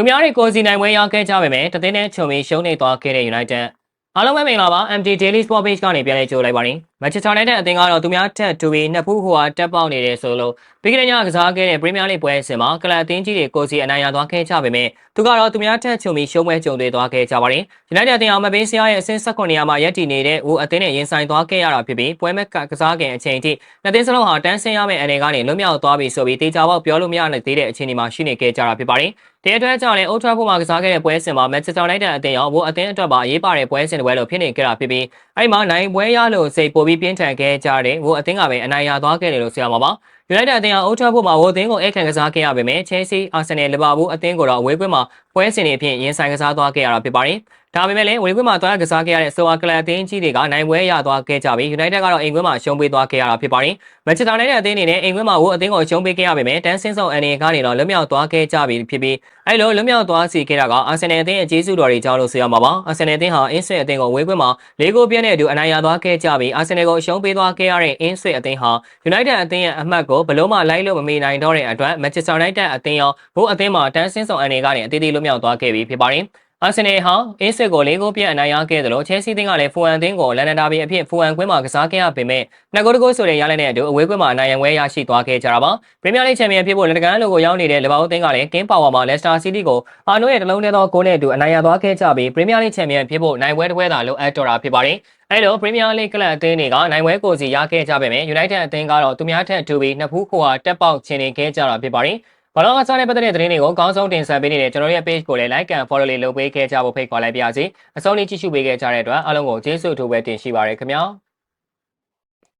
သူများတွေကိုစီနိုင်ပွဲရခဲ့ကြပေမဲ့တသိန်းနဲ့ချုံပြီးရှုံးနေသွားခဲ့တဲ့ United အားလုံးပဲမင်္ဂလာပါ MT Daily Sport Page ကနေပြန်လည်ကြိုလိုက်ပါရစေ။ Manchester United အသင်းကတော့သူများထက်တူပြီးနှစ်ဖူးဟိုဟာတက်ပေါက်နေတယ်ဆိုလို့ပြီးခဲ့တဲ့ညကစားခဲ့တဲ့ Premier League ပွဲစဉ်မှာကလပ်အသင်းကြီးတွေကိုစီအနိုင်ရသွားခဲ့ကြပေမဲ့သူကတော့သူများထက်ချုံပြီးရှုံးပွဲကြုံတွေ့သွားခဲ့ကြပါတယ်။ United အသင်းအောင်မပေးစရာရဲ့အဆင့်19နေရာမှာရပ်တည်နေတဲ့ဦးအသင်းနဲ့ရင်ဆိုင်သွားခဲ့ရတာဖြစ်ပြီးပွဲမဲ့ကစားခင်အချိန်ထိနှစ်သင်းစလုံးဟာတန်းဆင်းရမယ့်အနေကနေလွတ်မြောက်သွားပြီဆိုပြီးတေချာပေါက်ပြောလို့မရနိုင်သေးတဲ့အခြေအနေမှာရှိနေခဲ့ကြတာဖြစ်ပါတယ်။ဒီအတွက်ကြောင့်လည်း Old Trafford မှာကစားခဲ့တဲ့ပွဲစဉ်မှာ Manchester United အသင်းရောအသင်းအတွက်ပါအရေးပါတဲ့ပွဲစဉ်တွေလို့ဖြစ်နေခဲ့တာဖြစ်ပြီးအဲ့မှာနိုင်ပွဲရလို့စိတ်ပိုပြီးပြင်းထန်ခဲ့ကြတဲ့အသင်းကပဲအနိုင်ရသွားခဲ့တယ်လို့ဆိုရမှာပါ။ United အသင်းဟာ Old Trafford မှာအသင်းကိုအခန့်ကစားခဲ့ရပေမဲ့ Chelsea, Arsenal, Liverpool အသင်းကိုတော့အဝေးကွင်းမှာပွဲစဉ်တွေအဖြစ်ရင်ဆိုင်ကစားသွားခဲ့ရတာဖြစ်ပါတယ်။ဒါပေမဲ့လည်းဝေးကွင်းမှာတွားကစားခဲ့ရတဲ့ဆိုအာကလပ်အသင်းကြီးတွေကနိုင်ပွဲရသွားခဲ့ကြပြီး United ကတော့အိမ်ကွင်းမှာရှုံးပေးသွားခဲ့ရတာဖြစ်ပါတယ်။ Manchester United အသင်းအနေနဲ့အိမ်ကွင်းမှာအသင်းကိုရှုံးပေးခဲ့ရပေမဲ့တန်းဆင်းဆောင်အနေကနေတော့လွတ်မြောက်သွားခဲ့ကြပြီဖြစ်ပြီးအဲ့လိုလွတ်မြောက်သွားစီခဲ့တာက Arsenal အသင်းရဲ့ကျေးဇူးတော်တွေကြောင့်လို့ဆိုရမှာပါ။ Arsenal အသင်းဟာ Ipswich အသင်းကိုဝေးကွင်းမှာ၄ဂိုးပြည့်နဲ့အတူအနိုင်ရသွားခဲ့ကြပြီး Arsenal ကိုရှုံးပေးသွားခဲ့ရတဲ့ Ipswich အသင်းဟာ United အသင်းရဲ့အမှတ်ကိုဘလို့မှလိုက်လို့မမီနိုင်တော့တဲ့အတွက် Manchester United အသင်းရောအသင်းမှာတန်းဆင်းဆောင်အနေကနေအသေးသေးလွတ်မြောက်သွားခဲ့ပြီဖြစ်ပါတယ်။ Arsenal ဟာ Ipswich ကို၄ဂိုးပြည့်အနိုင်ရခဲ့တယ်လို့ Chelsea အသင်းကလည်း Fulham အသင်းကိုလန်ဒန်ဒါဘီအဖြစ် Fulham ကွင်းမှာကစားခဲ့ရပေမဲ့2ဂိုးတဂိုးဆိုတဲ့ရလဒ်နဲ့အတူအဝေးကွင်းမှာအနိုင်ရပွဲရရှိသွားခဲ့ကြတာပါ။ Premier League ချန်ပီယံဖြစ်ဖို့လက်တကမ်းလိုကိုရောက်နေတဲ့ Liverpool အသင်းကလည်း King Power မှာ Leicester City ကိုအာနိုရဲ့တလုံးတည်းသောဂိုးနဲ့အတူအနိုင်ရသွားခဲ့ကြပြီး Premier League ချန်ပီယံဖြစ်ဖို့နိုင်ပွဲတစ်ပွဲသာလိုအပ်တော့တာဖြစ်ပါတယ်။အဲ့လို Premier League ကလပ်အသင်းတွေကနိုင်ပွဲကိုစီရခဲ့ကြပေမဲ့ United အသင်းကတော့သူများထက်ထူပြီးနှစ်ဖူးခိုဟာတက်ပေါက်ချင်နေခဲ့ကြတာဖြစ်ပါတယ်။ဘာလို့ကစားတဲ့ပတ်သက်တဲ့သတင်းတွေကိုအကောင်းဆုံးတင်ဆက်ပေးနေတဲ့ကျွန်တော်ရဲ့ page ကိုလည်း like and follow လေးလုပ်ပေးခဲ့ကြဖို့ဖိတ်ခေါ်လိုက်ပါရစေ။အဆုံးလေးကြည့်ရှုပေးခဲ့ကြတဲ့အတွက်အားလုံးကိုကျေးဇူးအထူးပဲတင်ရှိပါရခင်ဗျာ။